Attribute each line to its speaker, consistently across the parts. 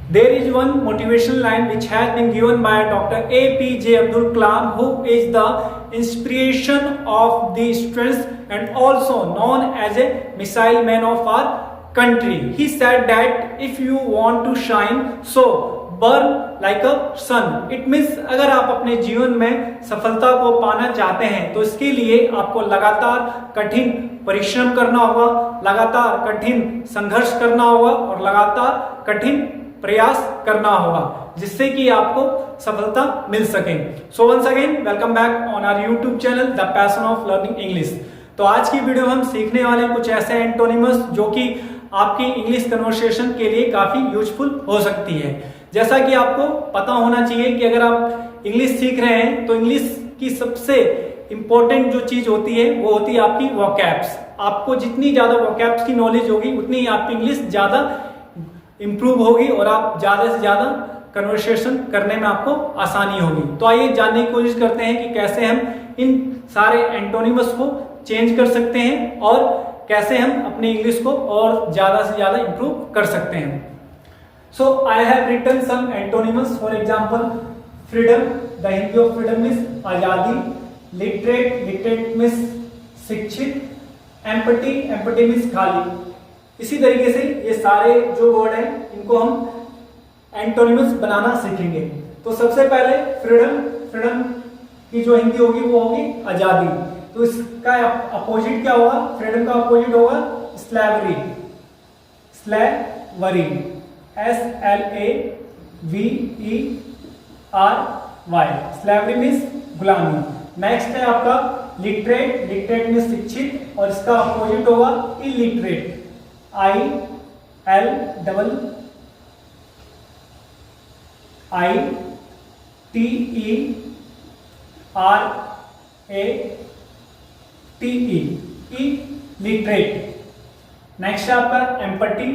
Speaker 1: There is one motivational line which has been given by Dr. APJ Abdul Kalam, who is the inspiration of the students and also known as a missile man of our country. He said that if you want to shine, so burn like a sun. It means अगर आप अपने जीवन में सफलता को पाना चाहते हैं तो इसके लिए आपको लगातार कठिन परिश्रम करना होगा, लगातार कठिन संघर्ष करना होगा और लगातार कठिन प्रयास करना होगा, जिससे कि आपको सफलता मिल सके। So once again welcome back on our YouTube channel the passion of learning English. तो आज की वीडियो हम सीखने वाले कुछ ऐसे एंटोनिमस जो कि आपकी इंग्लिश कन्वर्सेशन के लिए काफी यूजफुल हो सकती है। जैसा कि आपको पता होना चाहिए कि अगर आप इंग्लिश सीख रहे हैं तो इंग्लिश की सबसे इंपॉर्टेंट जो चीज होती है वो होती है आपकी वोकैब्स। आपको जितनी ज्यादा वोकैब्स की नॉलेज होगी उतनी ही आपकी इंग्लिश ज्यादा इंप्रूव होगी और आप ज्यादा से ज्यादा कन्वर्सेशन करने में आपको आसानी होगी। तो आइए जानने की कोशिश करते हैं कि कैसे हम इन सारे एंटोनिमस को चेंज कर सकते हैं और कैसे हम अपनी इंग्लिश को और ज्यादा से ज्यादा इंप्रूव कर सकते हैं। So I have written some antonyms. For example, freedom, the Hindi of freedom means आजादी। लिटरेट, लिटरेट मीन्स शिक्षित। एम्पैथी, एम्पैथी मीन्स खाली। इसी तरीके से ये सारे जो वर्ड हैं इनको हम एंटोनिमस बनाना सीखेंगे। तो सबसे पहले फ्रीडम, फ्रीडम की जो हिंदी होगी वो होगी आजादी। तो इसका अपोजिट क्या होगा? फ्रीडम का अपोजिट होगा slavery, slavery, SLAVERY, slavery means गुलामी। नेक्स्ट है आपका लिटरेट, लिटरेट मीन्स शिक्षित और इसका अपोजिट होगा इलिटरेट, ILITERATE, इलिटरेट। नेक्स्ट है आपका एम्पैथी,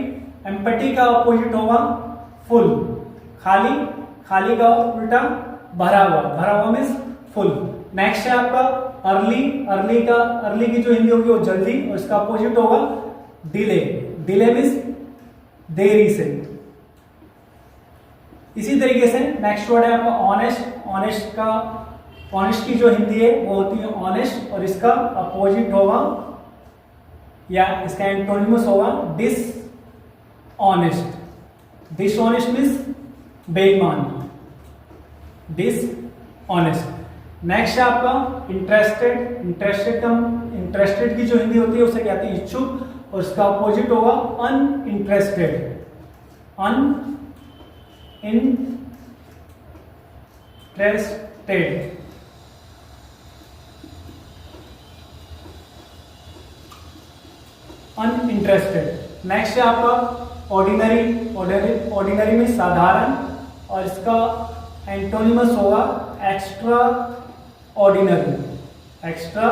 Speaker 1: एम्पैथी का अपोजिट होगा फुल, खाली, खाली का उल्टा भरा हुआ, भरा हुआ मीन्स फुल। नेक्स्ट है आपका अर्ली, अर्ली का, अर्ली की जो हिंदी होगी वो जल्दी और इसका अपोजिट होगा डिले, डिले मीन्स देरी से। इसी तरीके से नेक्स्ट वर्ड है आपका ऑनेस्ट, ऑनेस्ट का, ऑनेस्ट की जो हिंदी है वो होती है ऑनेस्ट और इसका अपोजिट होगा या इसका एंटोनिमस होगा डिसऑनेस्ट। डिसऑनेस्ट मीन्स बेईमान, डिसऑनेस्ट। नेक्स्ट है आपका इंटरेस्टेड, इंटरेस्टेड का, इंटरेस्टेड की जो हिंदी होती है उसे कहते हैं इच्छुक और इसका अपोजिट होगा अनइंटरेस्टेड, अनइंटरेस्टेड। अनइंटरेस्टेड। नेक्स्ट है आपका ऑर्डिनरी, ऑर्डिनरी में साधारण और इसका एंटोनिमस होगा extra ordinary, extra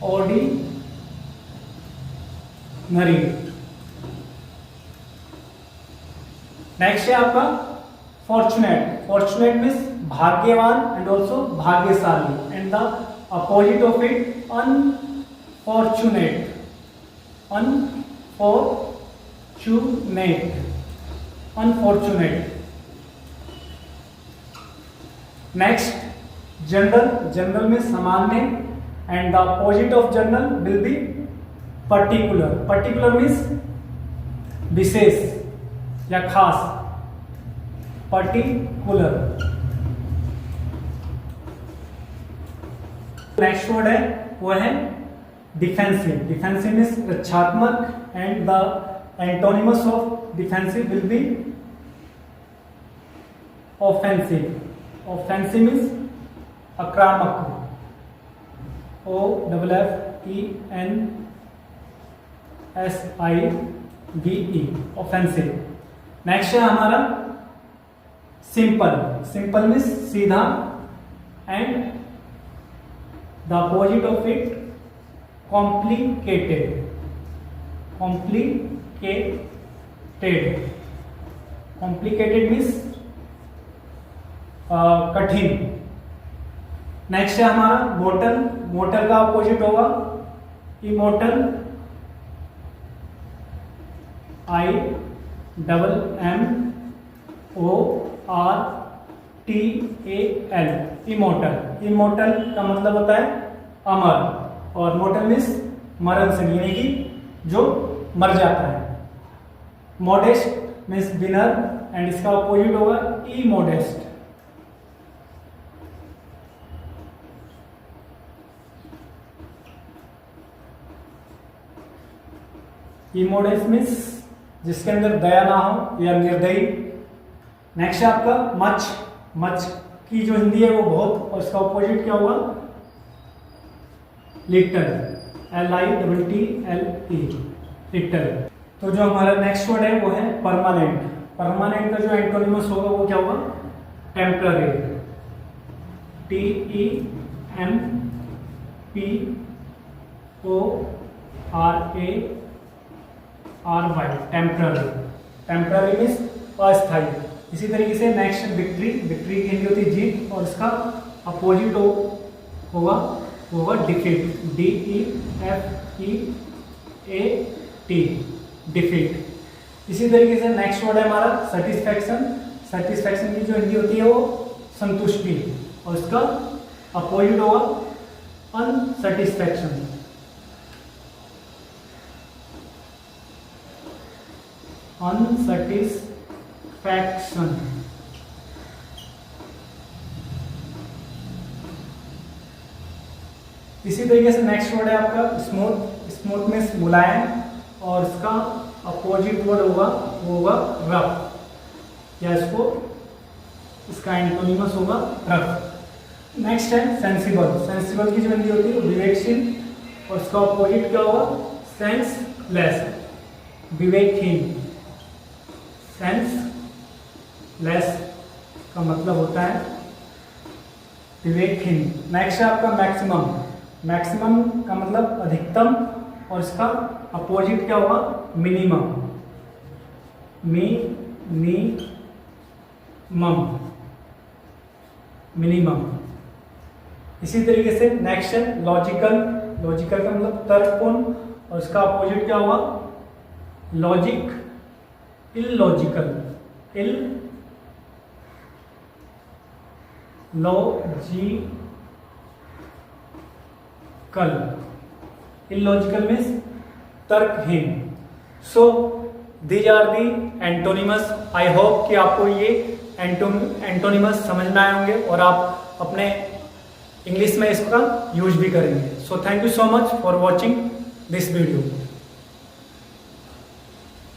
Speaker 1: ordinary. Next है आपका फॉर्चुनेट, फॉर्चुनेट मीन्स भाग्यवान एंड ऑल्सो भाग्यशाली and the opposite of it unfortunate, unfortunate, unfortunate. Next general, general में सामान्य and the opposite of general will be particular, particular means विशेष या खास, particular. Next word है वो है डिफेंसिव, डिफेंसिव मीन्स रक्षात्मक and the antonyms of defensive will be offensive, offensive means आक्रामक, OFFENSIVE, ऑफेंसिव। नेक्स्ट है हमारा सिंपल, सिंपल मीन्स सीधा and the opposite of it complicated, complicated, complicated means कठिन। Next है हमारा मोटल, मोटल का opposite होगा इमोटल, IMMORTAL, इमोर्टल। इमोर्टल का मतलब होता है अमर, और मोर्टल मीन्स मरण से, यानी कि जो मर जाता है। मॉडेस्ट मीन्स विनर, एंड इसका अपोजिट होगा इमोडेस्ट। इमोडेस्ट मीन्स जिसके अंदर दया ना हो या निर्दयी। नेक्स्ट है आपका मच। मच की जो हिंदी है वो बहुत, और इसका ऑपोजिट क्या होगा लिटल, LITTLE, लिटल। तो जो हमारा नेक्स्ट वर्ड है वो है परमानेंट। परमानेंट का जो एंटोनिमस होगा वो क्या होगा temporary, TEMPORARY, temporary. Temporary means अस्थायी। इसी तरीके से नेक्स्ट विक्ट्री। विक्ट्री की हिंदी होती है जीत, और इसका अपोजिट होगा डिफीट, DEFEAT, डिफीट। इसी तरीके से नेक्स्ट वर्ड है हमारा सेटिस्फैक्शन। सेटिस्फैक्शन की जो हिंदी होती है वो संतुष्टि, और इसका अपोजिट होगा अनसेटिस्फैक्शन। अनसेटिस्फैक्शन। इसी तरीके से नेक्स्ट वर्ड है आपका स्मूथ। स्मूथ मीन्स मुलायम, और इसका अपोजिट वर्ड होगा वो होगा रफ, या इसका एंटोनिमस होगा रफ। नेक्स्ट है सेंसिबल। सेंसिबल की जो हिंदी होती है विवेकशील, और इसका अपोजिट क्या होगा सेंसलेस, विवेकहीन। सेंसलेस का मतलब होता है विवेकहीन। नेक्स्ट है आपका मैक्सिमम। मैक्सिमम का मतलब अधिकतम, और इसका अपोजिट क्या होगा मिनिमम, मिनिमम। इसी तरीके से नेक्स्ट है लॉजिकल। लॉजिकल का मतलब तर्कपूर्ण, और इसका अपोजिट क्या होगा लॉजिक, इलॉजिकल, इलॉजिकल मीन्स तर्कहीन। So these are the antonyms. I hope कि आपको ये एंटोनिमस समझ में आए होंगे, और आप अपने इंग्लिश में इसका यूज भी करेंगे। So thank you so much for watching this video.